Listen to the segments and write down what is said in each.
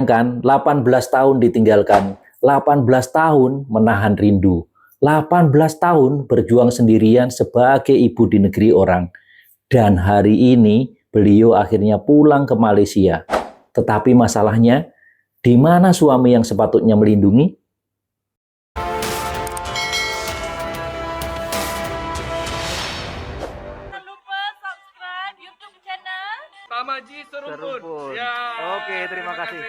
Kan 18 tahun ditinggalkan, 18 tahun menahan rindu, 18 tahun berjuang sendirian sebagai ibu di negeri orang. Dan hari ini beliau akhirnya pulang ke Malaysia. Tetapi masalahnya, di mana suami yang sepatutnya melindungi? Jangan lupa subscribe YouTube channel Tamaji Seruput. Seruput. Ya. Oke, terima kasih.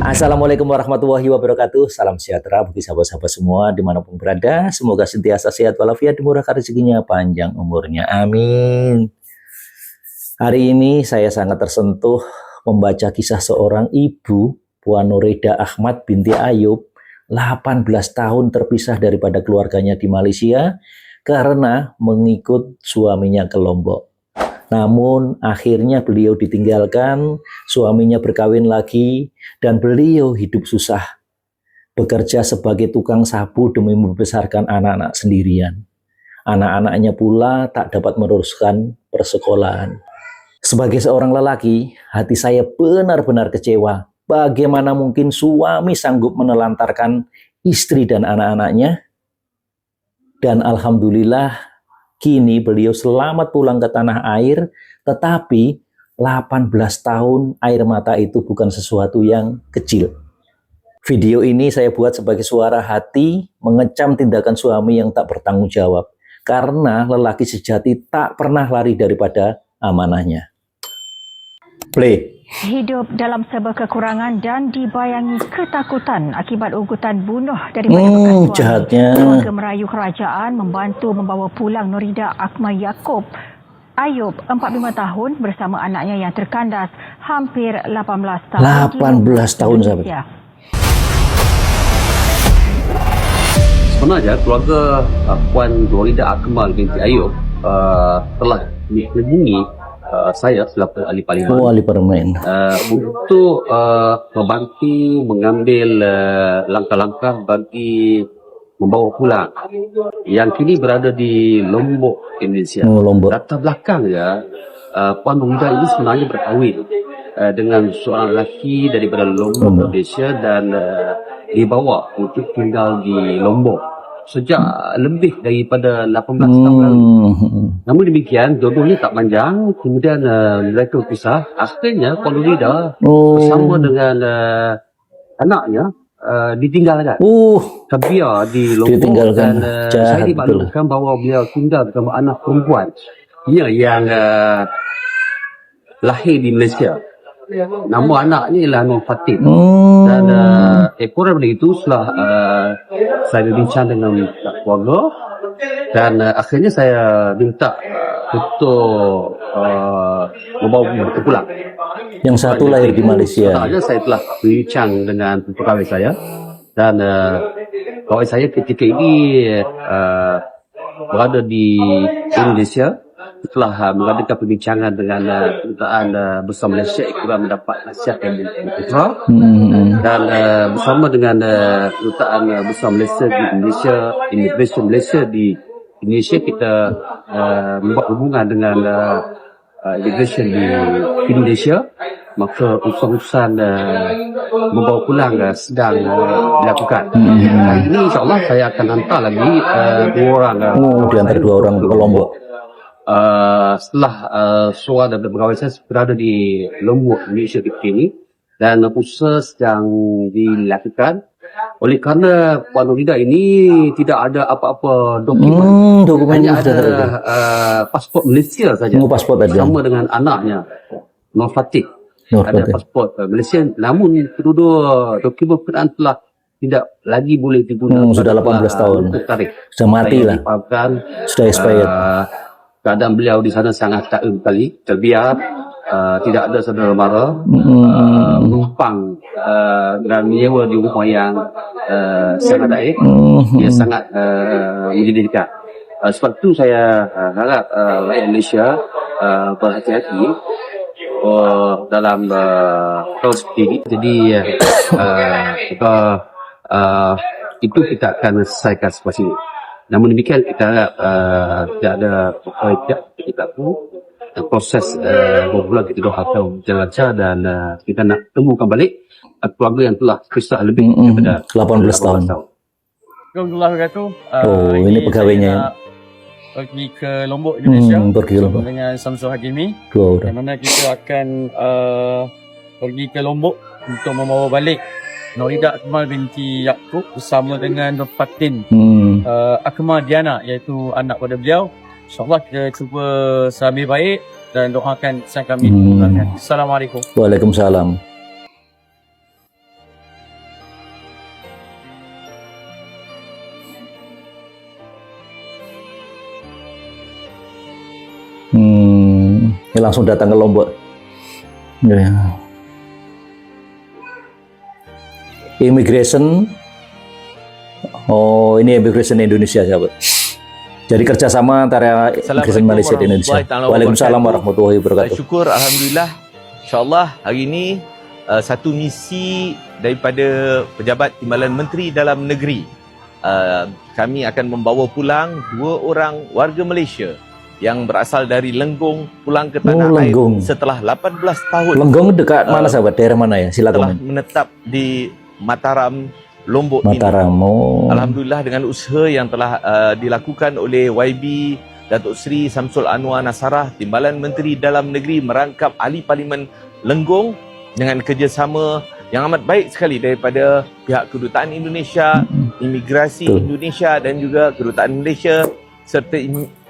Assalamualaikum warahmatullahi wabarakatuh. Salam sejahtera bagi sahabat-sahabat semua dimanapun berada. Semoga sentiasa sehat walafiat, dimurahkan rezekinya, panjang umurnya. Amin. Hari ini saya sangat tersentuh membaca kisah seorang ibu, Puan Nurida Ahmad binti Ayub, 18 tahun terpisah daripada keluarganya di Malaysia karena mengikut suaminya ke Lombok. Namun akhirnya beliau ditinggalkan, suaminya berkawin lagi, dan beliau hidup susah. Bekerja sebagai tukang sapu demi membesarkan anak-anak sendirian. Anak-anaknya pula tak dapat meneruskan persekolahan. Sebagai seorang lelaki, hati saya benar-benar kecewa. Bagaimana mungkin suami sanggup menelantarkan istri dan anak-anaknya? Dan alhamdulillah, kini beliau selamat pulang ke tanah air, tetapi 18 tahun air mata itu bukan sesuatu yang kecil. Video ini saya buat sebagai suara hati mengecam tindakan suami yang tak bertanggung jawab. Karena lelaki sejati tak pernah lari daripada amanahnya. Play. Hidup dalam serba kekurangan dan dibayangi ketakutan akibat ugutan bunuh daripada bekas suami. Jahatnya. Keluarga merayu kerajaan membantu membawa pulang Nurida Ahmad Yaakob Ayub, 45 tahun bersama anaknya yang terkandas hampir 18 tahun. 18 tahun, sahabat. Sebenarnya keluarga Puan Nurida Ahmad binti Ayub telah menghubungi saya selaku ahli parlimen, Oh, ahli parlimen. untuk membantu mengambil langkah-langkah bagi membawa pulang yang kini berada di Lombok, Indonesia. Oh, Lombok. Latar belakangnya Puan Nurida ini sebenarnya berkahwin dengan seorang lelaki daripada Lombok, Malaysia, dan dibawa untuk tinggal di Lombok sejak lebih daripada 18 tahun lalu. Namun demikian, jodohnya tak panjang. Kemudian mereka berpisah. Akhirnya Puan Nurida bersama dengan anaknya ditinggalkan. Terbiar di Lombok, dan saya dimaklumkan bahawa beliau tinggal bersama anak perempuan yang lahir di Malaysia. Nama anaknya ialah Nur Fatih. Dan kurang dari itu setelah saya berbincang dengan keluarga, dan akhirnya saya minta untuk membawa mereka pulang. Yang satu lahir di Malaysia. Sebenarnya saya telah berbincang dengan pegawai saya, dan pegawai saya ketika ini berada di Indonesia. Setelah mengadakan perbincangan dengan kedutaan bersama Malaysia, kurang mendapat nasihat yang putra, dan bersama dengan kedutaan bersama Malaysia di Indonesia, Immigration Malaysia di Indonesia, kita membuat hubungan dengan Immigration di Indonesia. Maka urusan-urusan membawa pulang sedang dilakukan. Hari ini insyaAllah saya akan hantar lagi dua orang. Diantar dua orang ke Lombok. Setelah seorang daripada pegawai saya berada di Lombok, Malaysia ketika ini, dan usaha sedang dilakukan. Oleh kerana Puan Nurida ini tidak ada apa-apa dokumen, hanya ada pasport Malaysia saja, sama dengan anaknya Nur Fatih. Ada pasport Malaysia, namun kedua-dua dokumen berkenaan telah tidak lagi boleh digunakan. Sudah 18 tahun. Sudah mati lah. Sudah expired. Keadaan beliau di sana sangat tak sekali, terbiar, tidak ada saudara mara, menumpang dan menyewa di rumah yang sangat baik. Dia sangat menyedihkan. Sebab itu saya harap rakyat Malaysia berhati-hati dalam hal seperti ini. Jadi itu kita akan selesaikan situasi ini. Namun demikian, kita harap tidak ada pihak kita pun proses berbulan kita doakan berjalan lancar dan kita nak temukan balik keluarga yang telah kisah lebih daripada 18 tahun. Alhamdulillah wabarakatuh. Oh, ini pegawainya ya? Pergi ke Lombok, Indonesia. Pergi ke Lombok. Bersama dengan Samsul Hakimi. Dua orang. Yang mana kita akan pergi ke Lombok untuk membawa balik Norida Akmal binti Yaakob bersama dengan Nur Fatin Akmal Diana, iaitu anak pada beliau. InsyaAllah kita cuba sehabis baik dan doakan sang kami. Assalamualaikum. Waalaikumsalam. Ini langsung datang ke Lombok. Ya. Immigration. Oh, ini immigration Indonesia, sahabat. Jadi kerjasama antara immigration Malaysia dan Indonesia. Waalaikumsalam warahmatullahi wabarakatuh. Syukur, Alhamdulillah. InsyaAllah hari ini satu misi daripada Pejabat Timbalan Menteri Dalam Negeri. Kami akan membawa pulang 2 orang warga Malaysia yang berasal dari Lenggong pulang ke tanah air setelah 18 tahun. Lenggong dekat mana, sahabat? Daerah mana ya? Telah Silakan. menetap di Mataram, Lombok Mataram. ini. Alhamdulillah dengan usaha yang telah dilakukan oleh YB Datuk Seri Samsul Anwar Nasarah, Timbalan Menteri Dalam Negeri, merangkap ahli Parlimen Lenggong dengan kerjasama yang amat baik sekali daripada pihak Kedutaan Indonesia, Imigrasi Indonesia dan juga Kedutaan Malaysia serta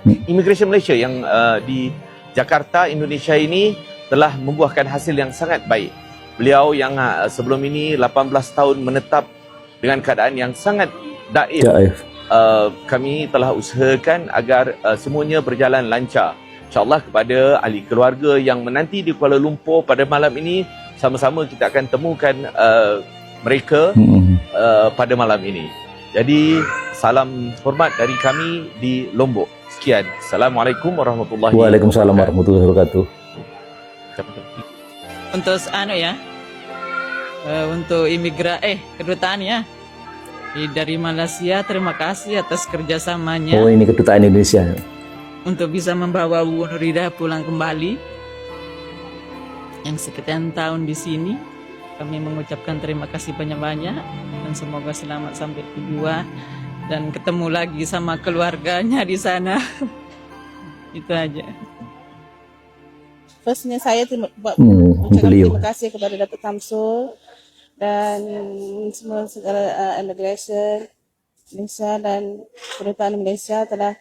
Immigration Malaysia yang di Jakarta, Indonesia ini telah membuahkan hasil yang sangat baik. Beliau yang sebelum ini 18 tahun menetap dengan keadaan yang sangat daif. Kami telah usahakan agar semuanya berjalan lancar. InsyaAllah kepada ahli keluarga yang menanti di Kuala Lumpur pada malam ini, sama-sama kita akan temukan mereka pada malam ini. Jadi salam hormat dari kami di Lombok. Sekian. Assalamualaikum warahmatullahi wabarakatuh. Waalaikumsalam warahmatullahi wabarakatuh. Untuk untuk kedutaan ya dari Malaysia, terima kasih atas kerjasamanya. Oh, ini Kedutaan Indonesia. Untuk bisa membawa Bu Norida pulang kembali yang sekian tahun di sini. Kami mengucapkan terima kasih banyak-banyak dan semoga selamat sampai tujuan dan ketemu lagi sama keluarganya di sana. Itu aja. Firstnya saya terima kasih kepada Datuk Samsul dan semua segala immigration Malaysia dan Kedutaan Malaysia telah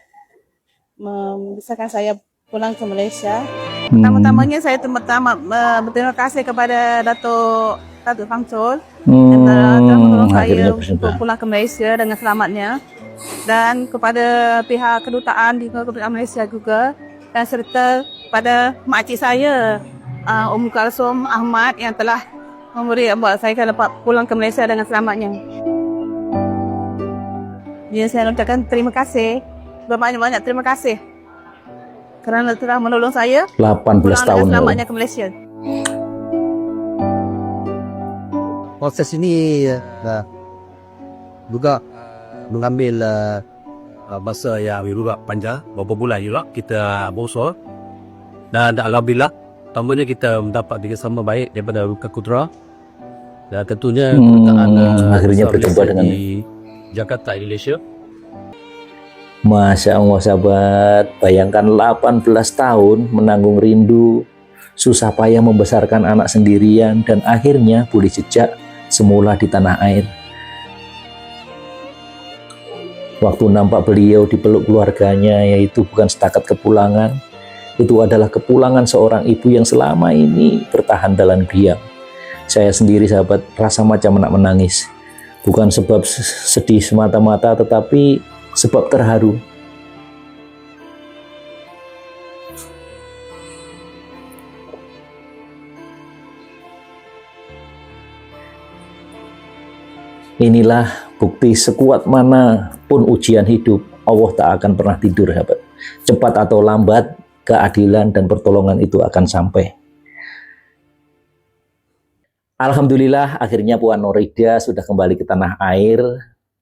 membesarkan saya pulang ke Malaysia. Pertama-tamanya saya berterima kasih kepada Datuk Samsul yang telah menolong saya untuk pulang ke Malaysia dengan selamatnya, dan kepada pihak kedutaan di Kedutaan Malaysia juga, dan serta pada makcik saya Kalsum Ahmad yang telah memberi buat saya dapat pulang ke Malaysia dengan selamatnya. Jadi saya ucapkan terima kasih, berbanyak-banyak terima kasih kerana telah menolong saya 18 tahun selamatnya ke Malaysia. Proses ini juga mengambil masa yang juga panjang, beberapa bulan juga kita berusaha, dan alhamdulillah tambahnya kita mendapat kerjasama baik daripada Ruka Kudra, dan tentunya akhirnya berjumpa dengan di Jakarta, Indonesia. Masya Allah, sahabat, bayangkan 18 tahun menanggung rindu, susah payah membesarkan anak sendirian, dan akhirnya pulih jejak semula di tanah air. Waktu nampak beliau dipeluk keluarganya, yaitu bukan setakat kepulangan, itu adalah kepulangan seorang ibu yang selama ini bertahan dalam diam. Saya sendiri, sahabat, rasa macam nak menangis. Bukan sebab sedih semata-mata, tetapi sebab terharu. Inilah bukti sekuat mana pun ujian hidup, Allah tak akan pernah tidur, sahabat. Cepat atau lambat, keadilan dan pertolongan itu akan sampai. Alhamdulillah, akhirnya Puan Norida sudah kembali ke tanah air.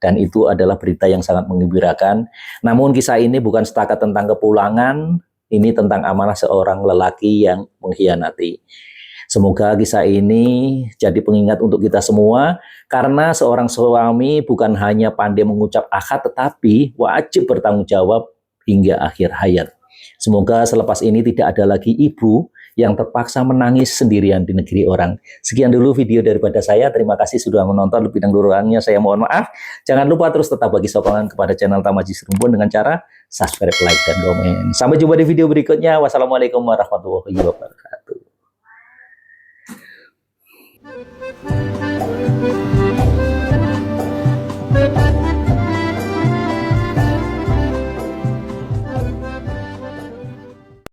Dan itu adalah berita yang sangat menggembirakan. Namun kisah ini bukan setakat tentang kepulangan, Ini tentang amanah seorang lelaki yang mengkhianati. Semoga kisah ini jadi pengingat untuk kita semua, karena seorang suami bukan hanya pandai mengucap akad, tetapi wajib bertanggung jawab hingga akhir hayat. Semoga selepas ini tidak ada lagi ibu yang terpaksa menangis sendirian di negeri orang. Sekian dulu video daripada saya. Terima kasih sudah menonton. Lebih dan kurangnya saya mohon maaf. Jangan lupa terus tetap bagi sokongan kepada channel Tamaji Serumpun dengan cara subscribe, like, dan komen. Sampai jumpa di video berikutnya. Wassalamualaikum warahmatullahi wabarakatuh.